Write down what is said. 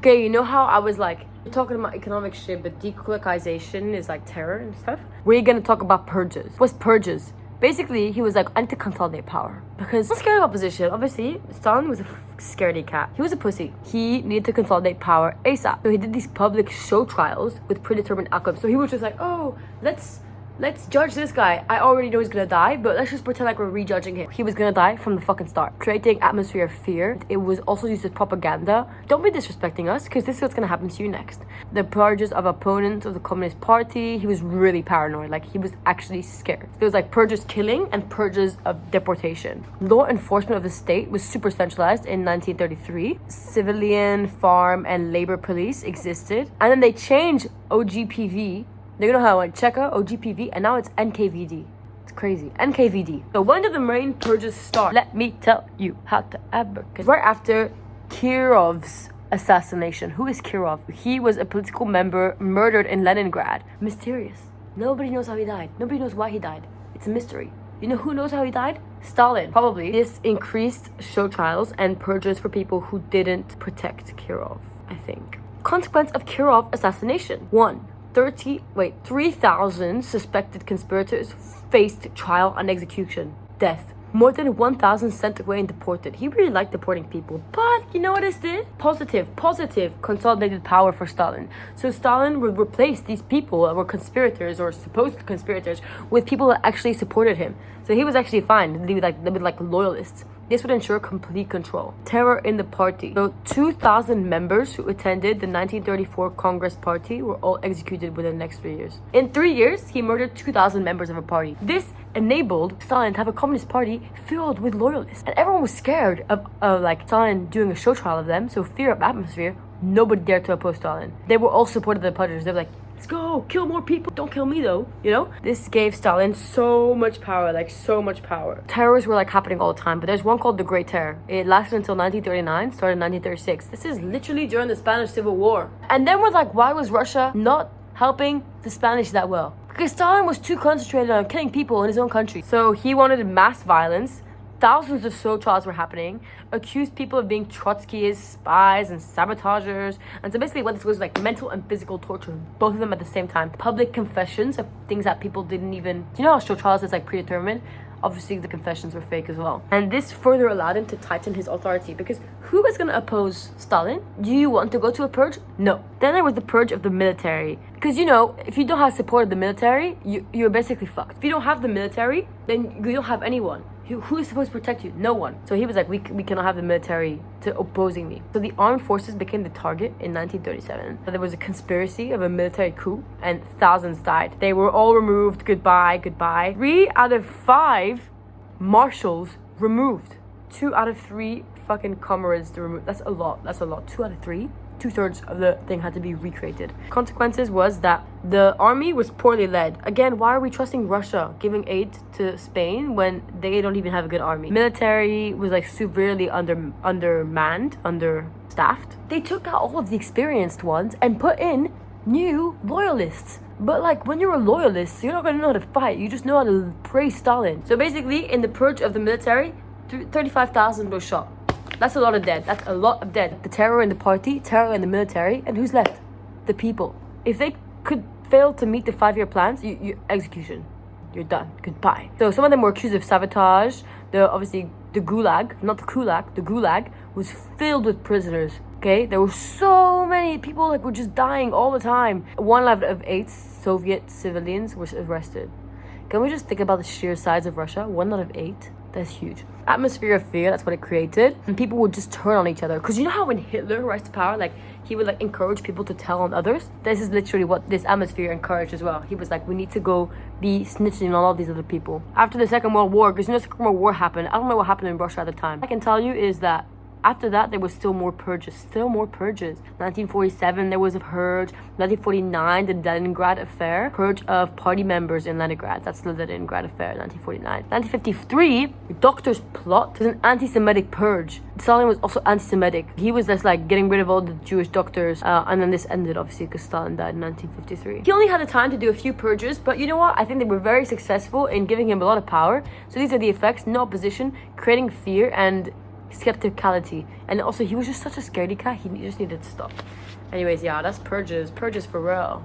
Okay, you know how I was like, we're talking about economic shit, but decolonization is like terror and stuff? We're gonna talk about purges. What's purges? Basically, he was like, I need to consolidate power. Because I'm scared of opposition. Obviously, Stalin was a scaredy cat. He was a pussy. He needed to consolidate power ASAP. So he did these public show trials with predetermined outcomes. So he was just like, oh, let's judge this guy. I already know he's gonna die, but let's just pretend like we're rejudging him. He was gonna die from the fucking start. Creating atmosphere of fear. It was also used as propaganda. Don't be disrespecting us, because this is what's gonna happen to you next. The purges of opponents of the Communist Party. He was really paranoid. Like, he was actually scared. There was like purges killing and purges of deportation. Law enforcement of the state was super centralized in 1933. Civilian, farm, and labor police existed. And then they changed OGPV. You know how it went Cheka, OGPV, and now it's NKVD. It's crazy. NKVD. So when did the main purges start? Let me tell you how to advocate. Right after Kirov's assassination. Who is Kirov? He was a political member murdered in Leningrad. Mysterious. Nobody knows how he died. Nobody knows why he died. It's a mystery. You know who knows how he died? Stalin. Probably. This increased show trials and purges for people who didn't protect Kirov, I think. Consequence of Kirov assassination. 3,000 suspected conspirators faced trial and execution. Death. More than 1,000 sent away and deported. He really liked deporting people. But you know what this did? Positive consolidated power for Stalin. So Stalin would replace these people that were conspirators or supposed conspirators with people that actually supported him. So he was actually fine. They would like loyalists. This would ensure complete control. Terror in the party. So 2,000 members who attended the 1934 Congress Party were all executed within the next 3 years. In 3 years, he murdered 2,000 members of a party. This enabled Stalin to have a communist party filled with loyalists. And everyone was scared of like Stalin doing a show trial of them. So fear of atmosphere. Nobody dared to oppose Stalin. They were all supported the purges. They were like, let's go, kill more people. Don't kill me though, you know? This gave Stalin so much power, like so much power. Terrors were like happening all the time, but there's one called the Great Terror. It lasted until 1939, started in 1936. This is literally during the Spanish Civil War. And then we're like, why was Russia not helping the Spanish that well? Because Stalin was too concentrated on killing people in his own country. So he wanted mass violence. Thousands of show trials were happening, accused people of being Trotskyists, spies, and sabotagers. And so basically what this was like mental and physical torture, both of them at the same time. Public confessions of things that people didn't even... You know how show trials is like predetermined? Obviously the confessions were fake as well. And this further allowed him to tighten his authority, because who is going to oppose Stalin? Do you want to go to a purge? No. Then there was the purge of the military. Because, you know, if you don't have support of the military, you're basically fucked. If you don't have the military, then you don't have anyone. Who is supposed to protect you? No one. So he was like, we cannot have the military to opposing me. So the armed forces became the target in 1937. There was a conspiracy of a military coup and thousands died. They were all removed. Goodbye. 3 out of 5 marshals removed. 2 out of 3 fucking comrades to remove. That's a lot. 2 out of 3. 2/3 of the thing had to be recreated. Consequences was that the army was poorly led. Again, why are we trusting Russia giving aid to Spain when they don't even have a good army? Military was like severely undermanned, understaffed. They took out all of the experienced ones and put in new loyalists. But like, when you're a loyalist, you're not gonna know how to fight. You just know how to praise Stalin. So basically, in the purge of the military, 35,000 were shot. That's a lot of dead. That's a lot of dead. The terror in the party, terror in the military, and who's left? The people. If they could fail to meet the 5-year plans, you execution. You're done. Goodbye. So some of them were accused of sabotage. Obviously the gulag, not the kulak, the gulag was filled with prisoners. Okay, there were so many people like were just dying all the time. 1 out of 8 Soviet civilians were arrested. Can we just think about the sheer size of Russia? 1 out of 8. That's huge. Atmosphere of fear, that's what it created. And people would just turn on each other. Because you know how when Hitler rise to power, like, he would, like, encourage people to tell on others? This is literally what this atmosphere encouraged as well. He was like, we need to go be snitching on all these other people. After the Second World War, because you know the Second World War happened, I don't know what happened in Russia at the time. I can tell you is that after that, there was still more purges. 1947, there was a purge. 1949, the Leningrad affair. Purge of party members in Leningrad. That's the Leningrad affair, 1949. 1953, the doctor's plot is an anti-Semitic purge. Stalin was also anti-Semitic. He was just like getting rid of all the Jewish doctors. And then this ended, obviously, because Stalin died in 1953. He only had the time to do a few purges, but you know what? I think they were very successful in giving him a lot of power. So these are the effects: no opposition, creating fear, and skepticality. And also, he was just such a scaredy cat. He just needed to stop. Anyways, yeah, that's purges. Purges for real.